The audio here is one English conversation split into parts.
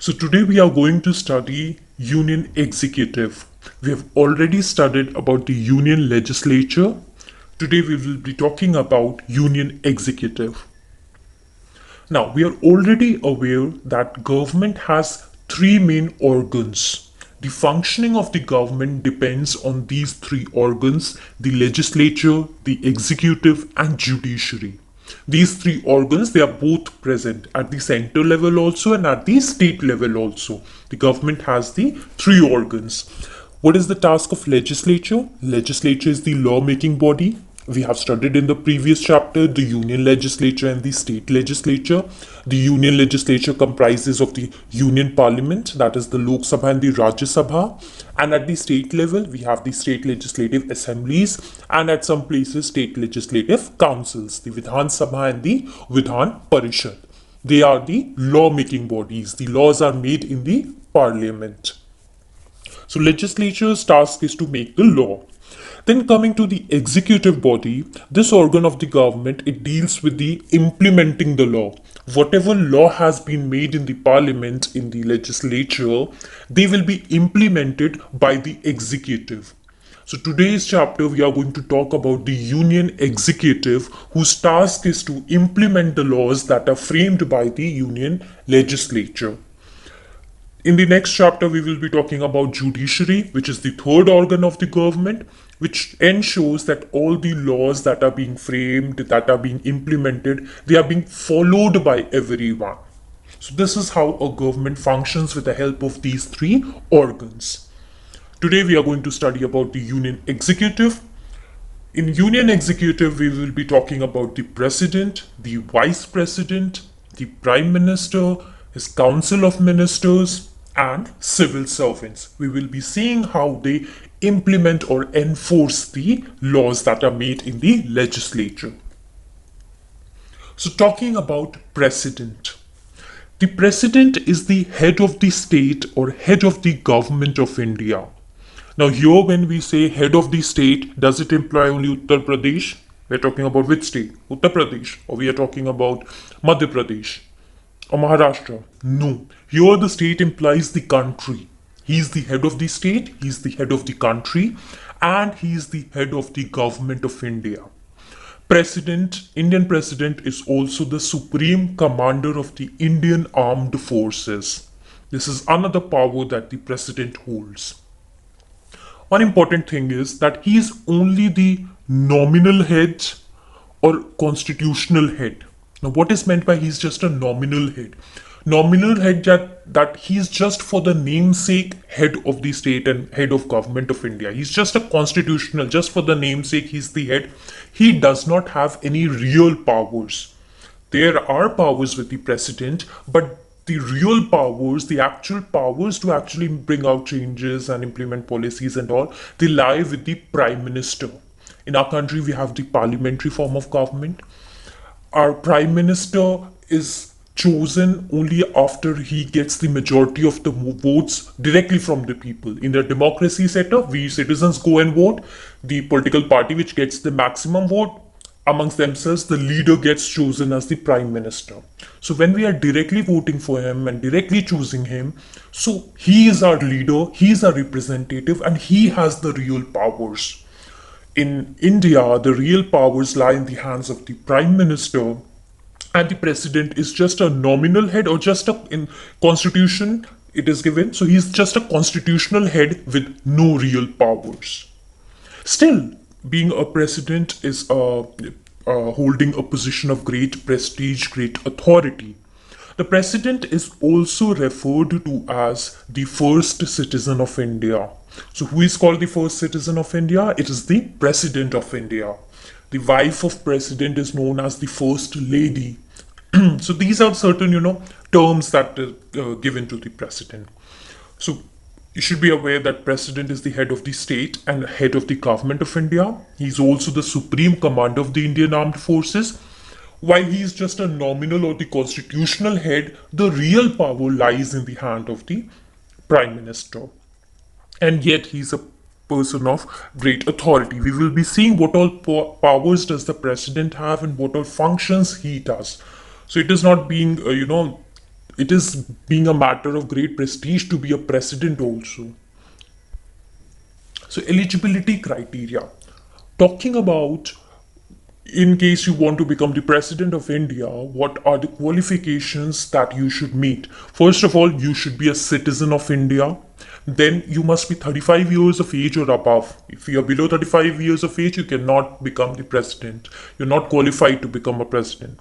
So today we are going to study Union Executive. We have already studied about the Union Legislature. Today we will be talking about Union Executive. Now we are already aware that government has three main organs. The functioning of the government depends on these three organs: the legislature, the executive, and judiciary. These three organs, they are both present at the center level also and at the state level also. The government has the three organs. What is the task of legislature? Legislature is the law-making body. We have studied in the previous chapter the union legislature and the state legislature. The union legislature comprises of the union parliament, that is the Lok Sabha and the Rajya Sabha, and at the state level we have the state legislative assemblies, and at some places state legislative councils, the Vidhan Sabha and the Vidhan Parishad. They are the law making bodies. The laws are made in the parliament. So legislature's task is to make the law. Then coming to the executive body, this organ of the government, it deals with the implementing the law. Whatever law has been made in the parliament, in the legislature, they will be implemented by the executive. So today's chapter we are going to talk about the union executive, whose task is to implement the laws that are framed by the union legislature. In the next chapter, we will be talking about judiciary, which is the third organ of the government, which ensures that all the laws that are being framed, that are being implemented, they are being followed by everyone. So this is how a government functions with the help of these three organs. Today we are going to study about the union executive. In union executive, we will be talking about the president, the vice president, the prime minister, his council of ministers, and civil servants. We will be seeing how they implement or enforce the laws that are made in the legislature. So talking about president. The president is the head of the state or head of the government of India. Now here when we say head of the state, does it imply only Uttar Pradesh? We're talking about which state? Uttar Pradesh. Or we are talking about Madhya Pradesh or Maharashtra? No. Here the state implies the country. He is the head of the state, he is the head of the country, and he is the head of the government of India. President, Indian president is also the supreme commander of the Indian armed forces. This is another power that the president holds. One important thing is that he is only the nominal head or constitutional head. Now, what is meant by he's just a nominal head? Nominal head that he's just for the namesake head of the state and head of government of India. He's just a constitutional, just for the namesake he's the head. He does not have any real powers. There are powers with the president, but the real powers, the actual powers to actually bring out changes and implement policies and all, they lie with the prime minister. In our country, we have the parliamentary form of government. Our prime minister is chosen only after he gets the majority of the votes directly from the people. In the democracy setup, we citizens go and vote. The political party which gets the maximum vote amongst themselves, the leader gets chosen as the prime minister. So when we are directly voting for him and directly choosing him, so he is our leader, he is our representative, and he has the real powers. In India, the real powers lie in the hands of the prime minister, and the president is just a nominal head, or just in constitution it is given. So he's just a constitutional head with no real powers. Still, being a president is holding a position of great prestige, great authority. The president is also referred to as the first citizen of India. So who is called the first citizen of India? It is the president of India. The wife of president is known as the first lady. So these are certain, terms that are given to the president. So you should be aware that president is the head of the state and head of the government of India. He's also the supreme commander of the Indian armed forces. While he is just a nominal or the constitutional head, the real power lies in the hand of the prime minister. And yet he's a person of great authority. We will be seeing what all powers does the president have and what all functions he does. So it is not being, It is being a matter of great prestige to be a president also. So eligibility criteria. Talking about, in case you want to become the president of India, what are the qualifications that you should meet? First of all, you should be a citizen of India. Then you must be 35 years of age or above. If you are below 35 years of age, you cannot become the president. You're not qualified to become a president.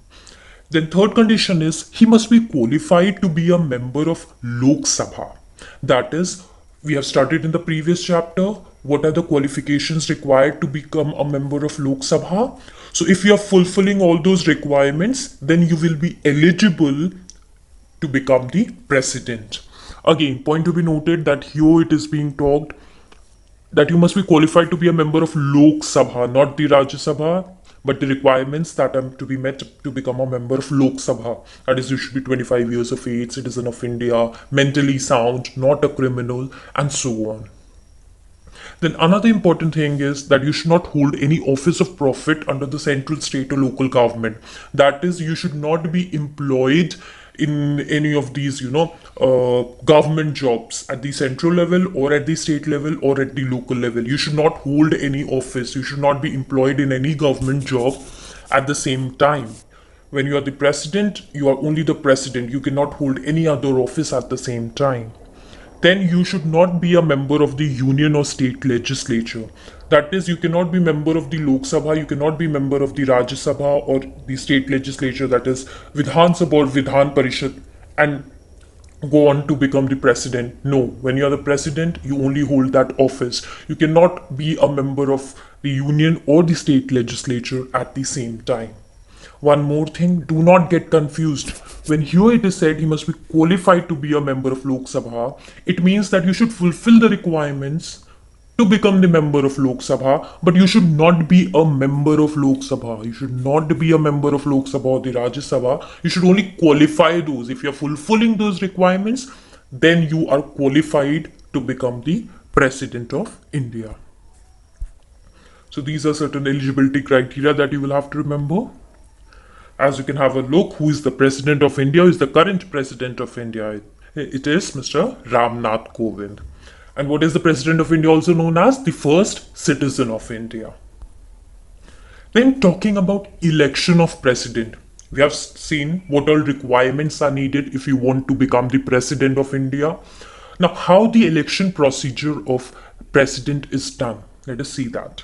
Then third condition is he must be qualified to be a member of Lok Sabha. That is, we have studied in the previous chapter what are the qualifications required to become a member of Lok Sabha. So if you are fulfilling all those requirements, then you will be eligible to become the president. Again, point to be noted that here it is being talked that you must be qualified to be a member of Lok Sabha, not the Rajya Sabha, but the requirements that are to be met to become a member of Lok Sabha. That is, you should be 25 years of age, citizen of India, mentally sound, not a criminal, and so on. Then another important thing is that you should not hold any office of profit under the central, state, or local government. That is, you should not be employed in any of these, government jobs at the central level or at the state level or at the local level. You should not hold any office. You should not be employed in any government job at the same time. When you are the president, you are only the president. You cannot hold any other office at the same time. Then you should not be a member of the union or state legislature. That is, you cannot be member of the Lok Sabha, you cannot be member of the Rajya Sabha or the state legislature, that is Vidhan Sabha or Vidhan Parishad, and go on to become the president. No, when you are the president, you only hold that office. You cannot be a member of the union or the state legislature at the same time. One more thing, do not get confused. When here it is said he must be qualified to be a member of Lok Sabha, it means that you should fulfill the requirements to become the member of Lok Sabha, but you should not be a member of Lok Sabha. You should not be a member of Lok Sabha or the Rajya Sabha. You should only qualify those. If you are fulfilling those requirements, then you are qualified to become the president of India. So these are certain eligibility criteria that you will have to remember. As you can have a look, who is the president of India, who is the current president of India? It is Mr. Ramnath Kovind. And what is the president of India also known as? The first citizen of India. Then talking about election of president. We have seen what all requirements are needed if you want to become the president of India. Now, how the election procedure of president is done. Let us see that.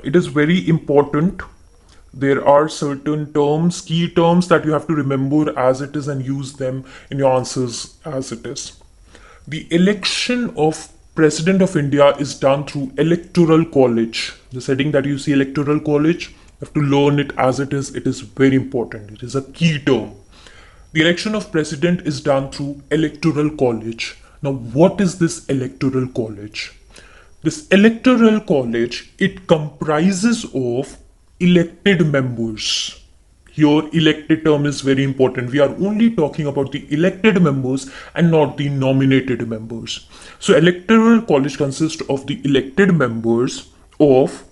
It is very important. There are certain terms, key terms that you have to remember as it is and use them in your answers as it is. The election of President of India is done through Electoral College. The setting that you see Electoral College, you have to learn it as it is. It is very important. It is a key term. The election of President is done through Electoral College. Now, what is this Electoral College? This Electoral College, it comprises of elected members. Here, elected term is very important. We are only talking about the elected members and not the nominated members. So, Electoral College consists of the elected members of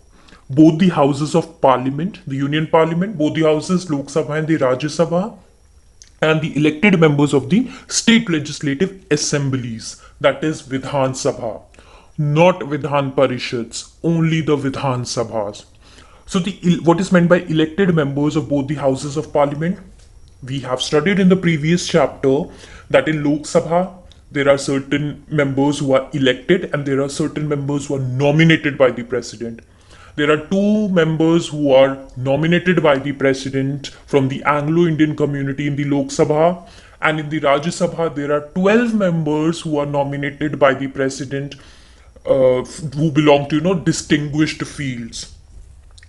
both the houses of parliament, the Union Parliament, both the houses, Lok Sabha and the Rajya Sabha, and the elected members of the state legislative assemblies, that is Vidhan Sabha, not Vidhan Parishads, only the Vidhan Sabhas. So what is meant by elected members of both the houses of parliament? We have studied in the previous chapter that in Lok Sabha, there are certain members who are elected and there are certain members who are nominated by the president. There are two members who are nominated by the president from the Anglo-Indian community in the Lok Sabha, and in the Rajya Sabha, there are 12 members who are nominated by the president who belong to, distinguished fields.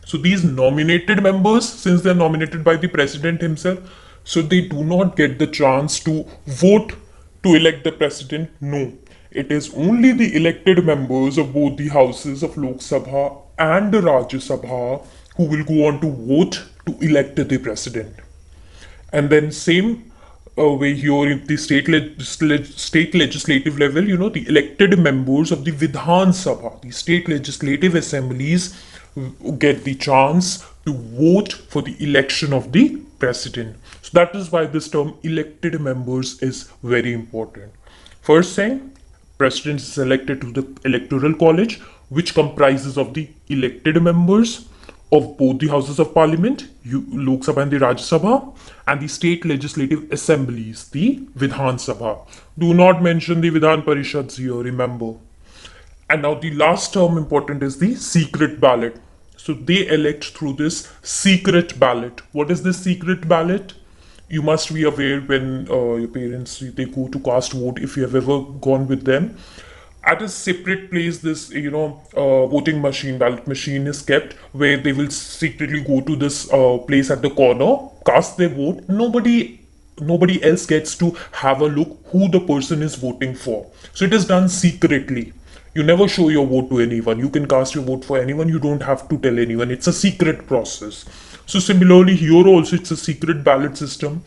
So these nominated members, since they are nominated by the president himself, so they do not get the chance to vote to elect the president. No, it is only the elected members of both the houses of Lok Sabha and the Rajya Sabha who will go on to vote to elect the president. And then same way here in the state legislative level, the elected members of the Vidhan Sabha, the state legislative assemblies, get the chance to vote for the election of the president. So that is why this term elected members is very important. First thing, president is elected to the electoral college, which comprises of the elected members of both the houses of parliament, Lok Sabha and the Rajya Sabha, and the state legislative assemblies, the Vidhan Sabha. Do not mention the Vidhan Parishads here, remember. And now the last term important is the secret ballot. So they elect through this secret ballot. What is this secret ballot? You must be aware when your parents, they go to cast vote, if you have ever gone with them. At a separate place, this voting machine, ballot machine is kept, where they will secretly go to this place at the corner, cast their vote. Nobody else gets to have a look who the person is voting for. So it is done secretly. You never show your vote to anyone. You can cast your vote for anyone. You don't have to tell anyone. It's a secret process. So similarly here also it's a secret ballot system,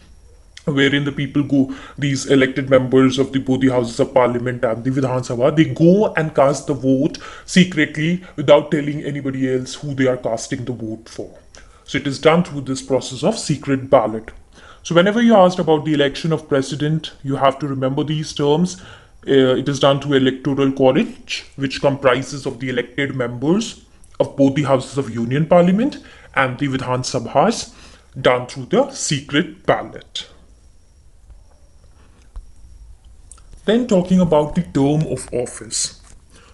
wherein the people go, these elected members of both the houses of parliament and the Vidhan Sabha, they go and cast the vote secretly without telling anybody else who they are casting the vote for. So it is done through this process of secret ballot. So whenever you're asked about the election of president, you have to remember these terms. It is done through electoral college, which comprises of the elected members of both the houses of union parliament and the Vidhan Sabhas, done through the secret ballot. Then talking about the term of office.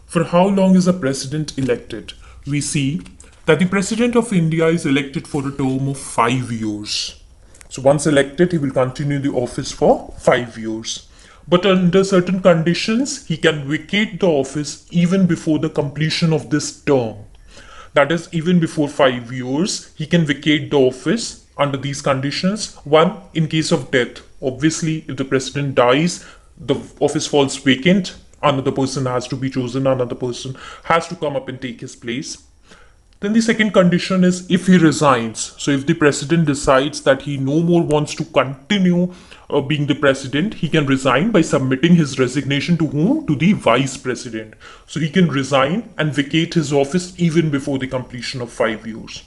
For how long is a president elected? We see that the president of India is elected for a term of 5 years. So once elected, he will continue the office for 5 years. But under certain conditions, he can vacate the office even before the completion of this term. That is, even before 5 years, he can vacate the office under these conditions. One, in case of death. Obviously, if the president dies, the office falls vacant, another person has to be chosen, another person has to come up and take his place. Then the second condition is if he resigns. So if the president decides that he no more wants to continue being the president, he can resign by submitting his resignation to whom? To the vice president. So he can resign and vacate his office even before the completion of 5 years.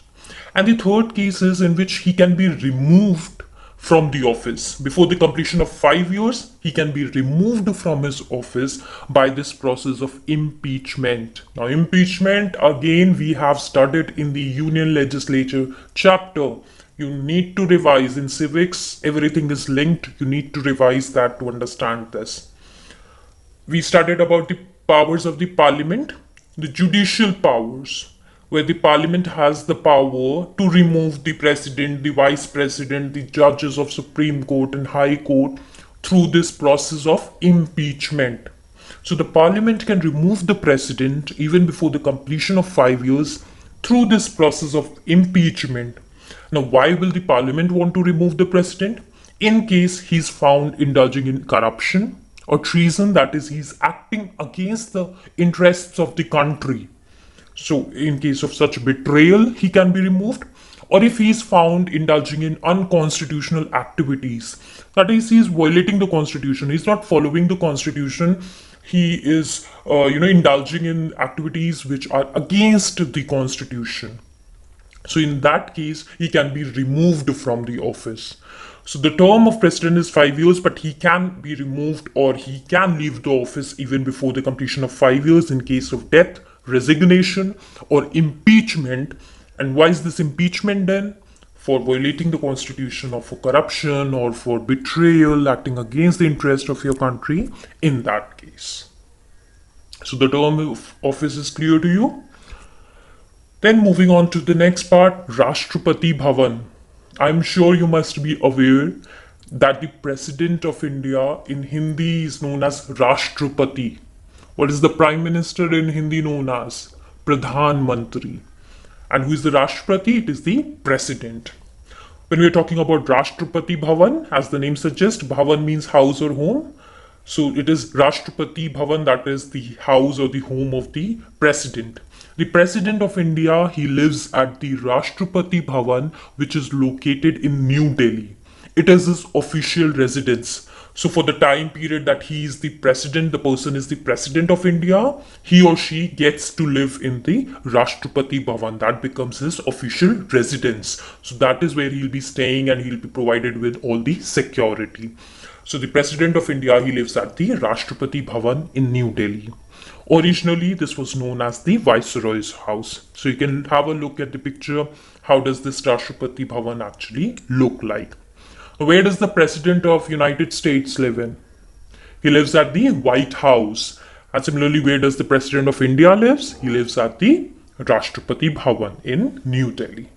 And the third case is in which he can be removed from the office. Before the completion of 5 years, he can be removed from his office by this process of impeachment. Now, impeachment, again, we have studied in the Union Legislature chapter. You need to revise in civics. Everything is linked. You need to revise that to understand this. We studied about the powers of the parliament, the judicial powers, where the parliament has the power to remove the president, the vice president, the judges of Supreme Court and High Court through this process of impeachment. So the parliament can remove the president even before the completion of 5 years through this process of impeachment. Now, why will the parliament want to remove the president? In case he's found indulging in corruption or treason, that is, he's acting against the interests of the country. So in case of such betrayal, he can be removed. Or if he is found indulging in unconstitutional activities, that is, he is violating the constitution, he is not following the constitution, he is indulging in activities which are against the constitution. So in that case, he can be removed from the office. So the term of president is 5 years, but he can be removed or he can leave the office even before the completion of 5 years in case of death, resignation, or impeachment. And why is this impeachment done? For violating the constitution, or for corruption, or for betrayal, acting against the interest of your country in that case. So the term of office is clear to you. Then moving on to the next part, Rashtrapati Bhavan. I'm sure you must be aware that the President of India in Hindi is known as Rashtrapati. What is the Prime Minister in Hindi known as? Pradhan Mantri. And who is the Rashtrapati? It is the President. When we are talking about Rashtrapati Bhavan, as the name suggests, Bhavan means house or home. So it is Rashtrapati Bhavan, that is the house or the home of the President. The President of India, he lives at the Rashtrapati Bhavan, which is located in New Delhi. It is his official residence. So for the time period that he is the president, the person is the president of India, he or she gets to live in the Rashtrapati Bhavan. That becomes his official residence. So that is where he'll be staying and he'll be provided with all the security. So the president of India, he lives at the Rashtrapati Bhavan in New Delhi. Originally, this was known as the Viceroy's house. So you can have a look at the picture. How does this Rashtrapati Bhavan actually look like? Where does the President of United States live in? He lives at the White House. And similarly, where does the President of India lives? He lives at the Rashtrapati Bhavan in New Delhi.